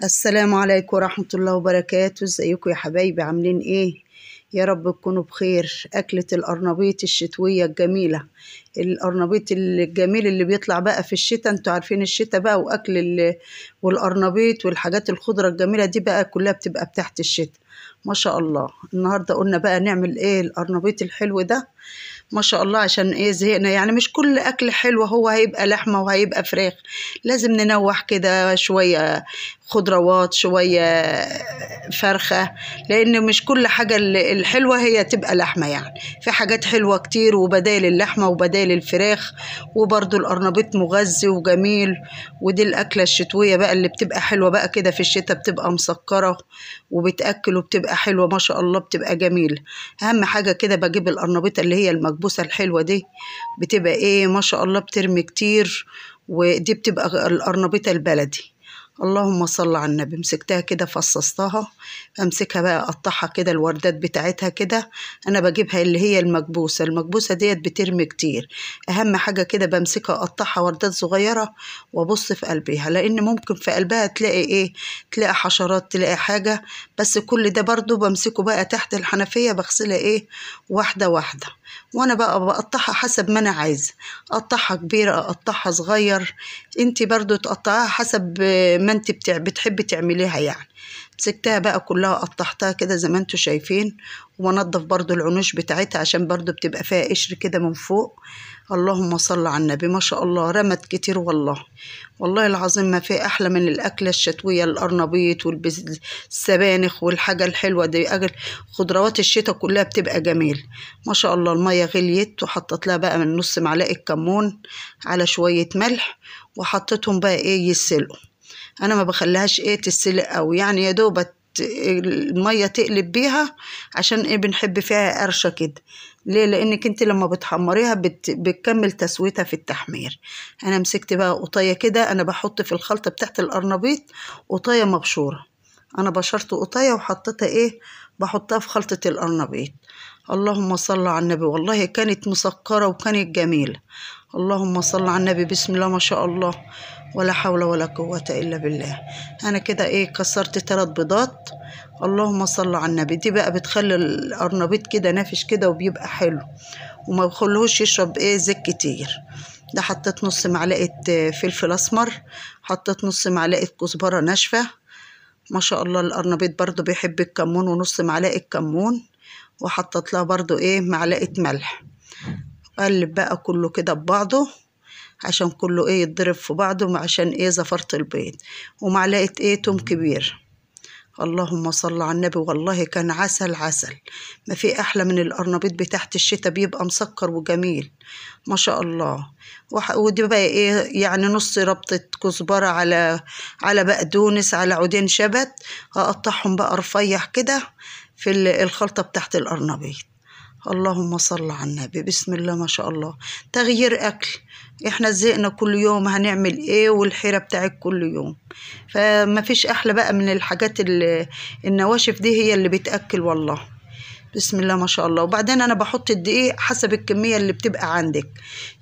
السلام عليكم ورحمة الله وبركاته. ازيكم يا حبايبي؟ عاملين ايه؟ يا رب تكونوا بخير. أكلة القرنبيط الشتوية الجميلة، القرنبيط الجميل اللي بيطلع بقى في الشتاء. انتوا عارفين الشتاء بقى، وأكل والقرنبيط والحاجات الخضرة الجميلة دي بقى كلها بتبقى بتاعت الشتاء. ما شاء الله. النهاردة قلنا بقى نعمل ايه القرنبيط الحلو ده، ما شاء الله. عشان ايه؟ زهقنا يعني. مش كل اكل حلو هو هيبقى لحمه وهيبقى فراخ، لازم ننوح كده شويه، خضروات شويه، فرخه. لان مش كل حاجه الحلوه هي تبقى لحمه يعني. في حاجات حلوه كتير وبدايل اللحمه وبدايل الفراخ. وبرضو القرنبيط مغذي وجميل. ودي الاكله الشتويه بقى اللي بتبقى حلوه بقى كده في الشتاء، بتبقى مسكره وبتاكل وبتبقى حلوه ما شاء الله، بتبقى جميله. اهم حاجه كده بجيب القرنبيطه اللي هي المكبوسه الحلوه دي، بتبقى ايه ما شاء الله، بترمي كتير. ودي بتبقى القرنبيطه البلدي. اللهم صل على النبي. مسكتها كده فصصتها، امسكها بقى اقطعها كده الوردات بتاعتها كده. انا بجيبها اللي هي المكبوسه، المكبوسه ديت بترمي كتير. اهم حاجه كده بمسكها اقطعها وردات صغيره وابص في قلبها، لان ممكن في قلبها تلاقي ايه، تلاقي حشرات، تلاقي حاجه. بس كل ده برضو بمسكه بقى تحت الحنفيه، بغسلها ايه، واحده واحده. وانا بقى بقطعها حسب ما انا عايزه، اقطعها كبيره اقطعها صغير. انتي برضو تقطعها حسب ما انتي بتحبي تعمليها يعني. مسكتها بقى كلها قطعتها كده زي ما انتوا شايفين. وانضف برضو العنوش بتاعتها عشان برضو بتبقى فيها قشر كده من فوق. اللهم صل على النبي. ما شاء الله رمت كتير والله. والله العظيم ما في احلى من الاكله الشتويه، القرنبيط والسبانخ والحاجه الحلوه دي. خضروات الشتاء كلها بتبقى جميل. ما شاء الله. الميه غليت وحطيت لها بقى من نص معلقه كمون على شويه ملح، وحطيتهم بقى ايه يسلقوا. انا ما بخليهاش ايه تسلق قوي يعني، يا دوبت الميه تقلب بيها. عشان ايه؟ بنحب فيها قرشه كده. ليه؟ لانك انت لما بتحمريها بتكمل تسويتها في التحمير. انا مسكت بقى قطيه كده، انا بحط في الخلطه بتاعت القرنبيط قطيه مبشوره. انا بشرت قطيه وحطيتها ايه، بحطها في خلطه القرنبيط. اللهم صل على النبي. والله كانت مسكره وكانت جميله. اللهم صل على النبي. بسم الله ما شاء الله، ولا حول ولا قوة إلا بالله. أنا كده إيه كسرت 3 بيضات. اللهم صل على النبي. دي بقى بتخلي القرنبيط كده نافش كده وبيبقى حلو، وما بخلوش يشرب إيه زيت كتير. ده حطيت نص معلقة فلفل أسمر، حطيت نص معلقة كزبرة ناشفة. ما شاء الله. القرنبيط برضو بيحب الكمون، ونص معلقة كمون. وحطيت لها برضو إيه معلقة ملح. قلب بقى كله كده ببعضه عشان كله ايه يتضرب في بعضه، عشان ايه زفرت البيض. ومعلقة ايه توم كبير. اللهم صل على النبي. والله كان عسل عسل. ما في احلى من القرنبيط بتاعت الشتاء، بيبقى مسكر وجميل ما شاء الله. ودي بقى ايه يعني نص ربطة كزبرة على بقدونس على عودين شبت. هقطعهم بقى رفيع كده في الخلطة بتاعت القرنبيط. اللهم صل على النبي. بسم الله ما شاء الله. تغيير اكل. احنا زهقنا كل يوم هنعمل ايه، والحيرة بتاعك كل يوم. فما فيش احلى بقى من الحاجات النواشف دي، هي اللي بتأكل والله. بسم الله ما شاء الله. وبعدين انا بحط الدقيق حسب الكمية اللي بتبقى عندك.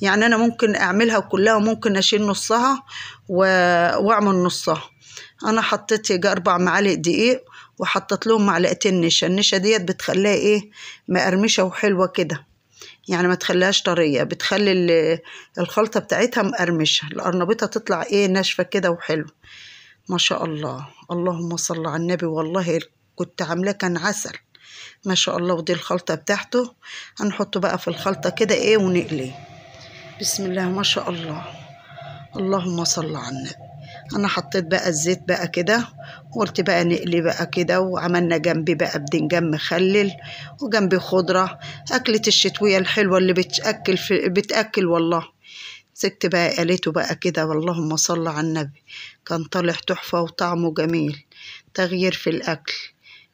يعني انا ممكن اعملها كلها وممكن اشيل نصها واعمل نصها. انا حطيت يجي 4 معالق دقيق، وحطيت لهم معلقتين نشا. النشا ديت بتخليها ايه مقرمشة وحلوة كده، يعني ما تخليهاش طرية، بتخلي الخلطة بتاعتها مقرمشة. القرنبيطة تطلع ايه ناشفة كده وحلو ما شاء الله. اللهم صل على النبي. والله كنت عاملاه كان عسل ما شاء الله. ودي الخلطة بتاعته. هنحطه بقى في الخلطة كده ايه ونقليه. بسم الله ما شاء الله. اللهم صل على النبي. انا حطيت بقى الزيت بقى كده، وقلت بقى نقلي بقى كده. وعملنا جنبي بقى بدنجان مخلل، وجنبي خضرة. أكلة الشتوية الحلوة اللي بتأكل والله. سكت بقى قليته بقى كده. واللهم صل على النبي. كان طالع تحفة وطعمه جميل. تغيير في الأكل.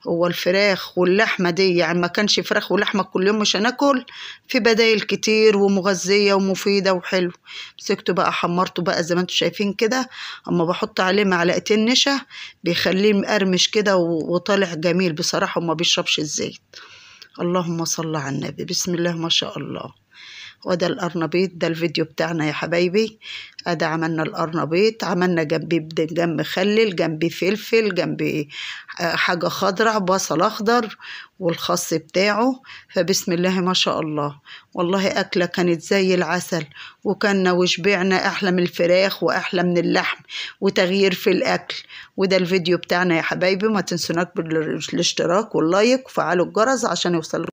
هو الفراخ واللحمة دي يعني ما كانش فراخ ولحمة كل يوم مش هناكل. في بدايل كتير ومغذية ومفيدة وحلو. مسكته بقى حمرته بقى زي ما انتوا شايفين كده. اما بحط عليه معلقتين نشا بيخليه مقرمش كده وطالع جميل بصراحة، وما بيشربش الزيت. اللهم صل على النبي. بسم الله ما شاء الله. وده القرنبيط، ده الفيديو بتاعنا يا حبايبي. ادي عملنا القرنبيط، عملنا جنبيه بدنجان مخلل، جنبيه فلفل، جنبيه حاجة خضراء، بصل اخضر والخس بتاعه. فبسم الله ما شاء الله، والله أكلة كانت زي العسل، وكنا وشبعنا أحلى من الفراخ وأحلى من اللحم، وتغيير في الأكل. وده الفيديو بتاعنا يا حبايبي، ما تنسوناش بالاشتراك واللايك وفعلوا الجرس عشان يوصل